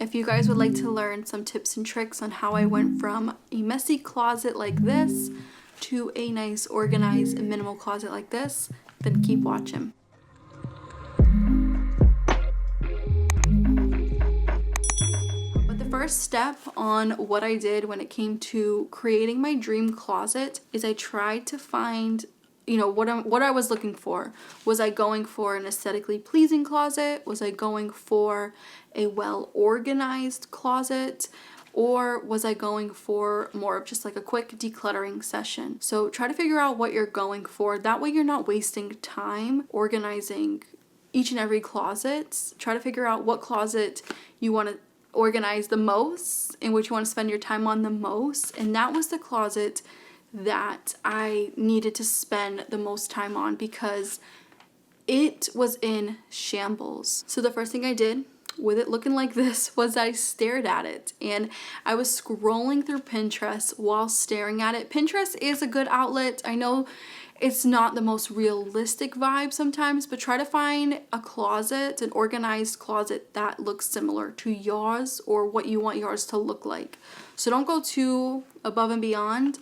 If you guys would like to learn some tips and tricks on how I went from a messy closet like this to a nice organized and minimal closet like this, then keep watching. But the first step on what I did when it came to creating my dream closet is I tried to find what I was looking for. Was I going for an aesthetically pleasing closet? Was I going for a well-organized closet? Or was I going for more of just like a quick decluttering session? So try to figure out what you're going for. That way you're not wasting time organizing each and every closet. Try to figure out what closet you want to organize the most and which you want to spend your time on the most. And that was the closet that I needed to spend the most time on because it was in shambles. So the first thing I did with it looking like this was I stared at it, and I was scrolling through Pinterest while staring at it. Pinterest is a good outlet. I know it's not the most realistic vibe sometimes, but try to find a closet, an organized closet that looks similar to yours or what you want yours to look like. So don't go too above and beyond.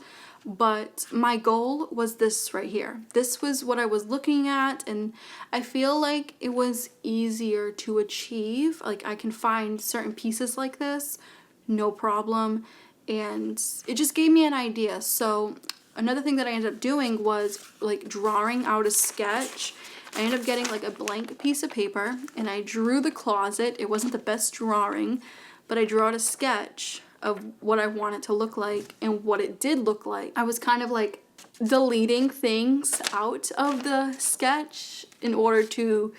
But my goal was this right here. This was what I was looking at, and I feel like it was easier to achieve. Like I can find certain pieces like this, no problem, and it just gave me an idea. So another thing that I ended up doing was like drawing out a sketch. I ended up getting like a blank piece of paper, and I drew the closet. It wasn't the best drawing, but I drew out a sketch of what I want it to look like and what it did look like. I was kind of like deleting things out of the sketch in order to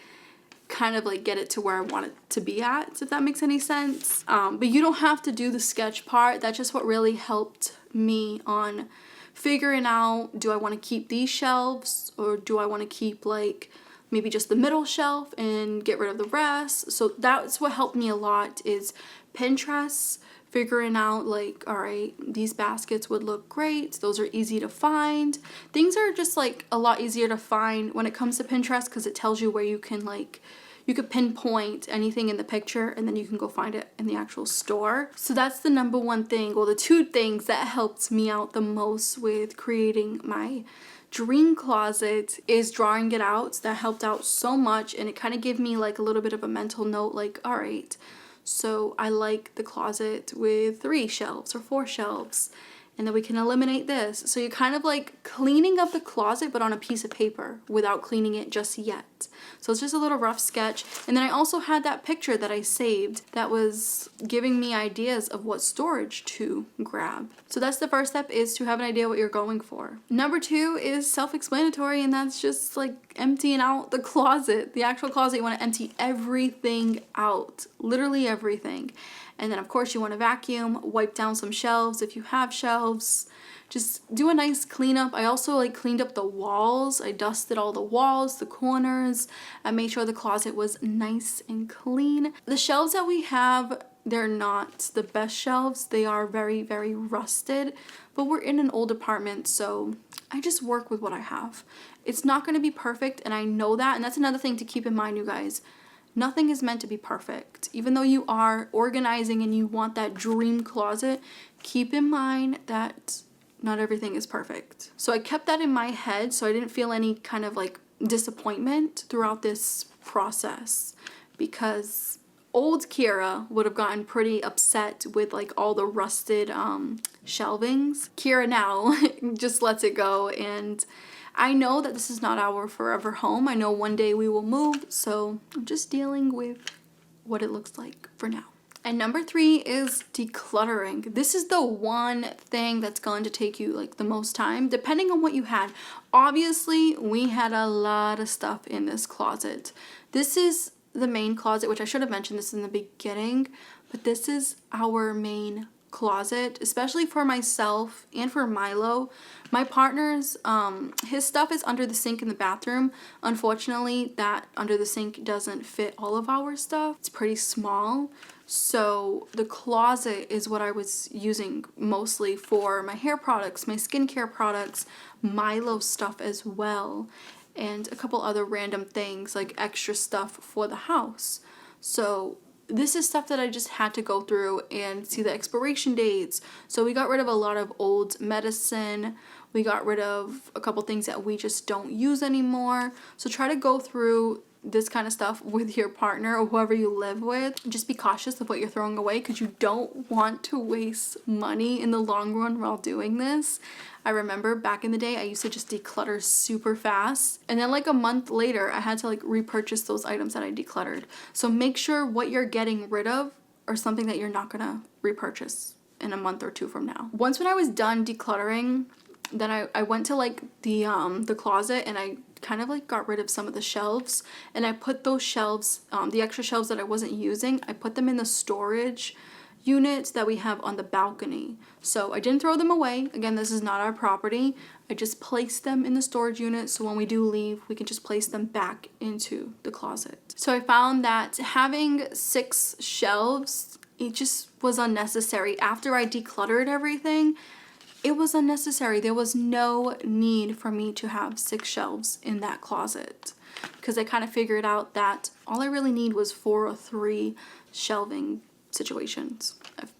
kind of like get it to where I want it to be at, if that makes any sense. But you don't have to do the sketch part. That's just what really helped me on figuring out, do I want to keep these shelves or do I want to keep like maybe just the middle shelf and get rid of the rest? So that's what helped me a lot is Pinterest, figuring out like, all right, these baskets would look great. Those are easy to find. Things are just like a lot easier to find when it comes to Pinterest because it tells you where you can like, you could pinpoint anything in the picture and then you can go find it in the actual store. So that's the number one thing, well, the two things that helped me out the most with creating my dream closet is drawing it out. That helped out so much, and it kind of gave me like a little bit of a mental note like, all right, so I like the closet with 3 shelves or 4 shelves, and then we can eliminate this. So you're kind of like cleaning up the closet but on a piece of paper without cleaning it just yet. So it's just a little rough sketch. And then I also had that picture that I saved that was giving me ideas of what storage to grab. So that's the first step, is to have an idea what you're going for. Number 2 is self-explanatory, and that's just like emptying out the closet. The actual closet, you want to empty everything out, literally everything. And then of course you want to vacuum, wipe down some shelves if you have shelves. Just do a nice cleanup. I also like cleaned up the walls. I dusted all the walls, the corners. I made sure the closet was nice and clean. The shelves that we have, they're not the best shelves. They are very, very rusted, but we're in an old apartment, so I just work with what I have. It's not going to be perfect, and I know that, and that's another thing to keep in mind, you guys. Nothing is meant to be perfect. Even though you are organizing and you want that dream closet, keep in mind that not everything is perfect. So I kept that in my head so I didn't feel any kind of like disappointment throughout this process, because old Kira would have gotten pretty upset with like all the rusted shelvings. Kira now just lets it go, and I know that this is not our forever home. I know one day we will move, so I'm just dealing with what it looks like for now. And number 3 is decluttering. This is the one thing that's going to take you like the most time, depending on what you had. Obviously, we had a lot of stuff in this closet. This is the main closet, which I should have mentioned this in the beginning, but this is our main closet, especially for myself and for Milo. My partner's his stuff is under the sink in the bathroom. Unfortunately, that under the sink doesn't fit all of our stuff. It's pretty small. So the closet is what I was using mostly for my hair products, my skincare products, Milo stuff as well, and a couple other random things like extra stuff for the house. So this is stuff that I just had to go through and see the expiration dates. So we got rid of a lot of old medicine. We got rid of a couple things that we just don't use anymore. So try to go through this kind of stuff with your partner or whoever you live with. Just be cautious of what you're throwing away, because you don't want to waste money in the long run while doing this. I remember back in the day, I used to just declutter super fast, and then like a month later I had to like repurchase those items that I decluttered. So make sure what you're getting rid of are something that you're not gonna repurchase in a month or two from now. Once when I was done decluttering, then I went to like the closet, and I kind of like got rid of some of the shelves, and I put those shelves, the extra shelves that I wasn't using, I put them in the storage unit that we have on the balcony. So I didn't throw them away. Again, this is not our property. I just placed them in the storage unit, so when we do leave, we can just place them back into the closet. So I found that having 6 shelves, it just was unnecessary. After I decluttered everything, it was unnecessary. There was no need for me to have 6 shelves in that closet, because I kind of figured out that all I really need was 4 or 3 shelving situations.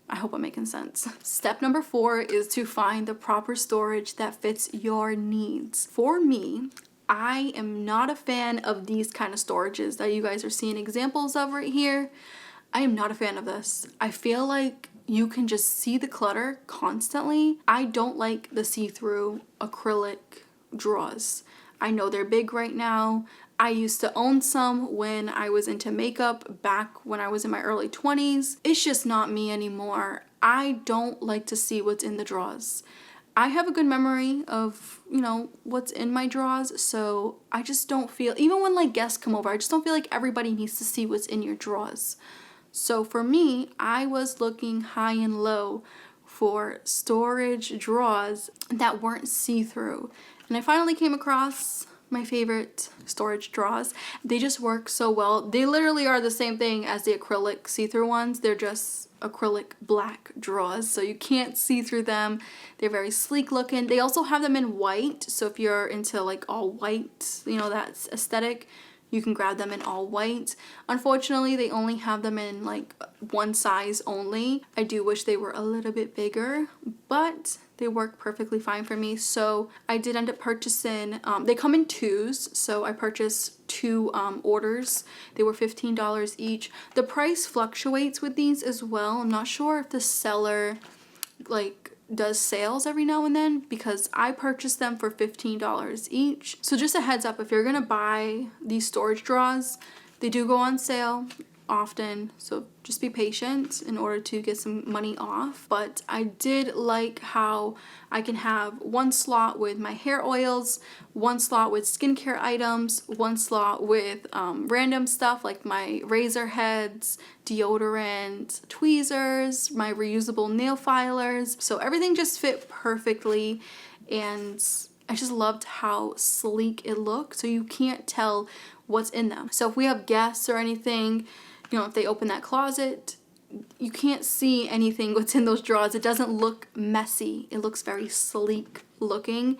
I hope I'm making sense. Step number 4 is to find the proper storage that fits your needs. For me, I am not a fan of these kind of storages that you guys are seeing examples of right here. I am not a fan of this. I feel like you can just see the clutter constantly. I don't like the see-through acrylic drawers. I know they're big right now. I used to own some when I was into makeup back when I was in my early 20s. It's just not me anymore. I don't like to see what's in the drawers. I have a good memory of, you know, what's in my drawers, so I just don't feel, even when like guests come over, I just don't feel like everybody needs to see what's in your drawers. So for me, I was looking high and low for storage drawers that weren't see-through. And I finally came across my favorite storage drawers. They just work so well. They literally are the same thing as the acrylic see-through ones. They're just acrylic black drawers, so you can't see through them. They're very sleek looking. They also have them in white, so if you're into like all white, you know, that aesthetic, you can grab them in all white. Unfortunately, they only have them in like one size only. I do wish they were a little bit bigger, but they work perfectly fine for me. So I did end up purchasing, they come in 2s, so I purchased 2 orders. They were $15 each. The price fluctuates with these as well. I'm not sure if the seller like does sales every now and then, because I purchased them for $15 each. So just a heads up, if you're gonna buy these storage drawers, they do go on sale often, so just be patient in order to get some money off. But I did like how I can have 1 slot with my hair oils, 1 slot with skincare items, 1 slot with random stuff like my razor heads, deodorant, tweezers, my reusable nail filers. So everything just fit perfectly, and I just loved how sleek it looked, so you can't tell what's in them. So if we have guests or anything, you know, if they open that closet, you can't see anything what's in those drawers. It doesn't look messy. It looks very sleek looking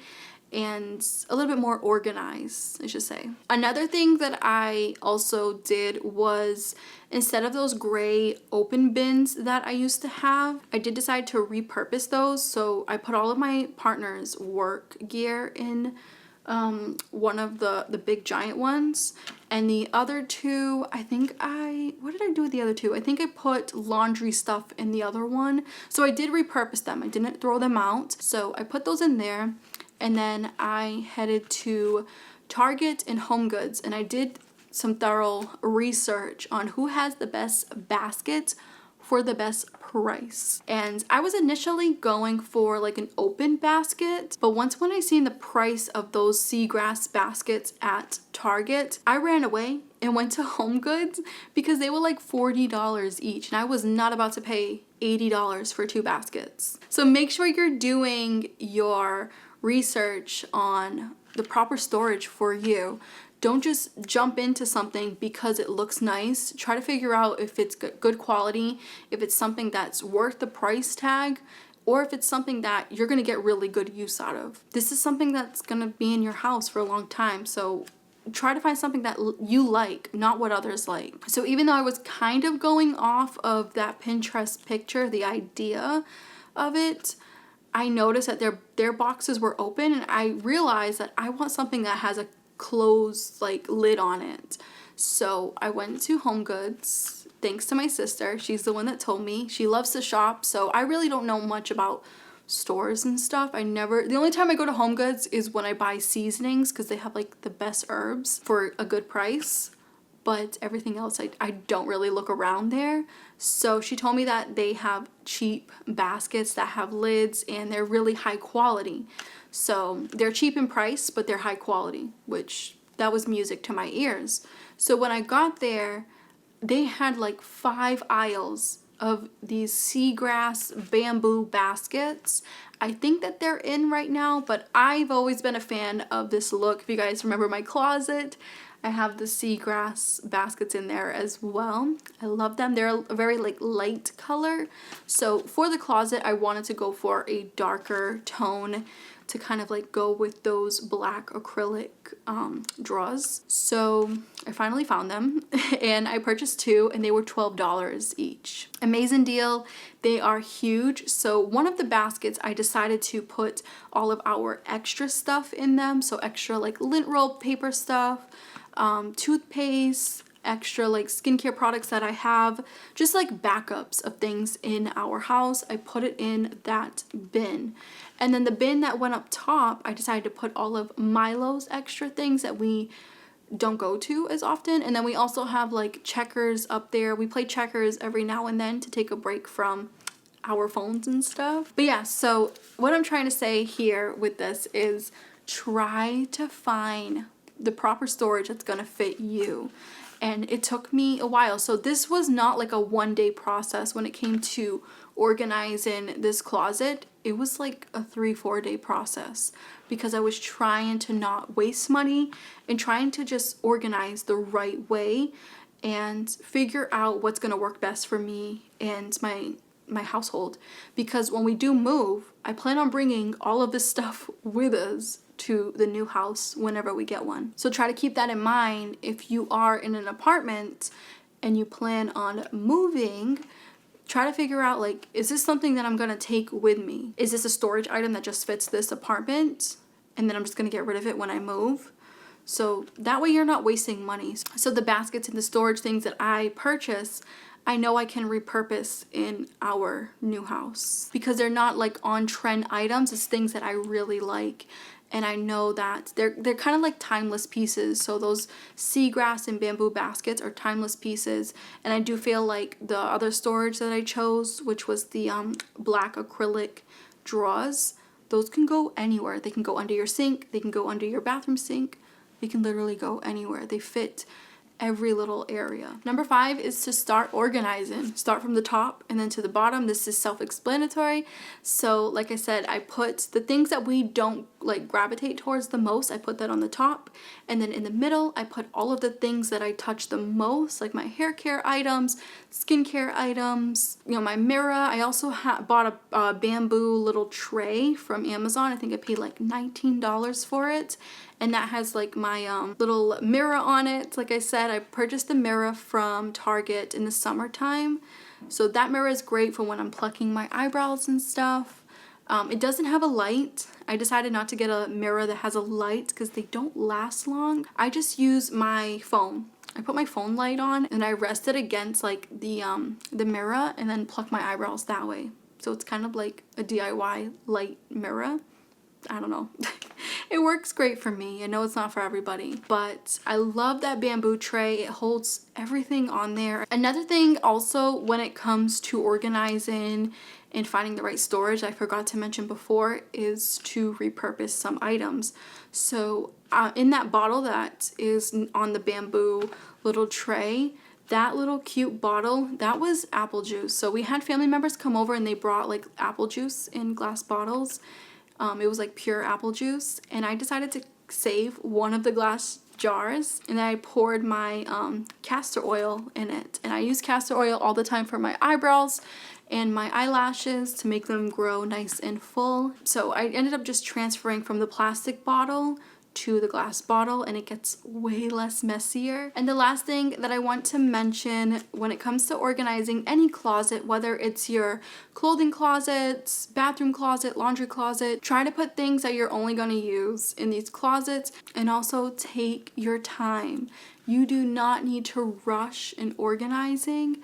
and a little bit more organized, I should say. Another thing that I also did was, instead of those gray open bins that I used to have, I did decide to repurpose those. So I put all of my partner's work gear in one of the big giant ones, and the other 2, I think what did I do with the other 2? I think I put laundry stuff in the other one. So I did repurpose them. I didn't throw them out. So I put those in there, and then I headed to Target and Home Goods, and I did some thorough research on who has the best baskets for the best price. And I was initially going for like an open basket, but when I seen the price of those seagrass baskets at Target, I ran away and went to Home Goods because they were like $40 each, and I was not about to pay $80 for 2 baskets. So make sure you're doing your research on the proper storage for you. Don't just jump into something because it looks nice. Try to figure out if it's good quality, if it's something that's worth the price tag, or if it's something that you're gonna get really good use out of. This is something that's gonna be in your house for a long time, so try to find something that you like, not what others like. So even though I was kind of going off of that Pinterest picture, the idea of it, I noticed that their boxes were open, and I realized that I want something that has a closed like lid on it. So I went to Home Goods, thanks to my sister. She's the one that told me. She loves to shop, so I really don't know much about stores and stuff. The only time I go to Home Goods is when I buy seasonings, because they have like the best herbs for a good price. But everything else, I don't really look around there. So she told me that they have cheap baskets that have lids, and they're really high quality. So they're cheap in price, but they're high quality, which that was music to my ears. So when I got there, they had like 5 aisles of these seagrass bamboo baskets. I think that they're in right now, but I've always been a fan of this look. If you guys remember my closet, I have the seagrass baskets in there as well. I love them. They're a very like light color. So for the closet, I wanted to go for a darker tone to kind of like go with those black acrylic drawers. So I finally found them and I purchased 2, and they were $12 each. Amazing deal. They are huge. So one of the baskets, I decided to put all of our extra stuff in them. So extra like lint roll paper stuff, toothpaste, extra like skincare products that I have, just like backups of things in our house. I put it in that bin. And then the bin that went up top, I decided to put all of Milo's extra things that we don't go to as often. And then we also have like checkers up there. We play checkers every now and then to take a break from our phones and stuff. But yeah, so what I'm trying to say here with this is try to find the proper storage that's gonna fit you. And it took me a while. So this was not like a one-day process when it came to organizing this closet. It was like a 3-4 day process, because I was trying to not waste money and trying to just organize the right way and figure out what's gonna work best for me and my household. Because when we do move, I plan on bringing all of this stuff with us to the new house whenever we get one. So try to keep that in mind if you are in an apartment and you plan on moving. Try to figure out, like, is this something that I'm gonna take with me? Is this a storage item that just fits this apartment and then I'm just gonna get rid of it when I move? So that way you're not wasting money. So the baskets and the storage things that I purchase, I know I can repurpose in our new house, because they're not like on trend items. It's things that I really like. And I know that they're kind of like timeless pieces. So those seagrass and bamboo baskets are timeless pieces. And I do feel like the other storage that I chose, which was the black acrylic drawers, those can go anywhere. They can go under your sink. They can go under your bathroom sink. They can literally go anywhere. They fit every little area. Number 5 is to start organizing. Start from the top and then to the bottom. This is self-explanatory. So like I said, I put the things that we don't like gravitate towards the most, I put that on the top. And then in the middle, I put all of the things that I touch the most, like my hair care items, skincare items, you know, my mirror. I also bought a bamboo little tray from Amazon. I think I paid like $19 for it. And that has like my little mirror on it. Like I said, I purchased the mirror from Target in the summertime. So that mirror is great for when I'm plucking my eyebrows and stuff. It doesn't have a light. I decided not to get a mirror that has a light because they don't last long. I just use my phone. I put my phone light on and I rest it against like the mirror and then pluck my eyebrows that way. So it's kind of like a DIY light mirror. I don't know. It works great for me. I know it's not for everybody, but I love that bamboo tray. It holds everything on there. Another thing also when it comes to organizing and finding the right storage, I forgot to mention before, is to repurpose some items. So in that bottle that is on the bamboo little tray, that little cute bottle, that was apple juice. So we had family members come over and they brought like apple juice in glass bottles. It was like pure apple juice, and I decided to save one of the glass jars, and I poured my castor oil in it. And I use castor oil all the time for my eyebrows and my eyelashes to make them grow nice and full. So I ended up just transferring from the plastic bottle to the glass bottle and it gets way less messier. And the last thing that I want to mention when it comes to organizing any closet, whether it's your clothing closet, bathroom closet, laundry closet, try to put things that you're only going to use in these closets, and also take your time. You do not need to rush in organizing.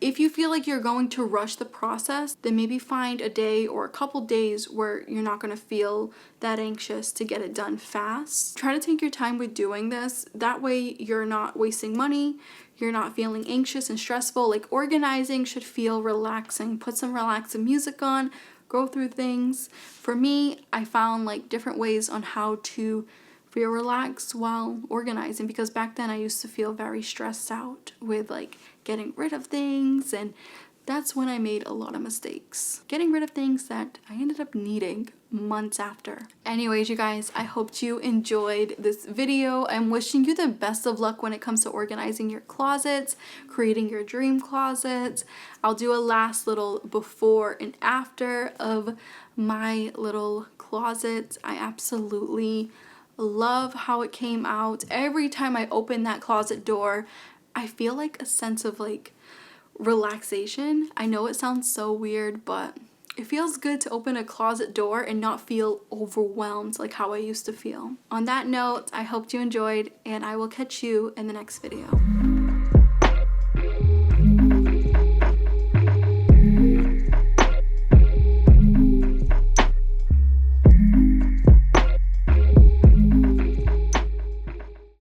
If you feel like you're going to rush the process, then maybe find a day or a couple days where you're not going to feel that anxious to get it done fast. Try to take your time with doing this. That way you're not wasting money, you're not feeling anxious and stressful. Like, organizing should feel relaxing. Put some relaxing music on, go through things. For me, I found like different ways on how to feel relaxed while organizing, because back then I used to feel very stressed out with like getting rid of things, and that's when I made a lot of mistakes. Getting rid of things that I ended up needing months after. Anyways, you guys, I hope you enjoyed this video. I'm wishing you the best of luck when it comes to organizing your closets, creating your dream closet. I'll do a last little before and after of my little closet. I absolutely love how it came out. Every time I open that closet door, I feel like a sense of like relaxation. I know it sounds so weird, but it feels good to open a closet door and not feel overwhelmed like how I used to feel. On that note, I hope you enjoyed, and I will catch you in the next video.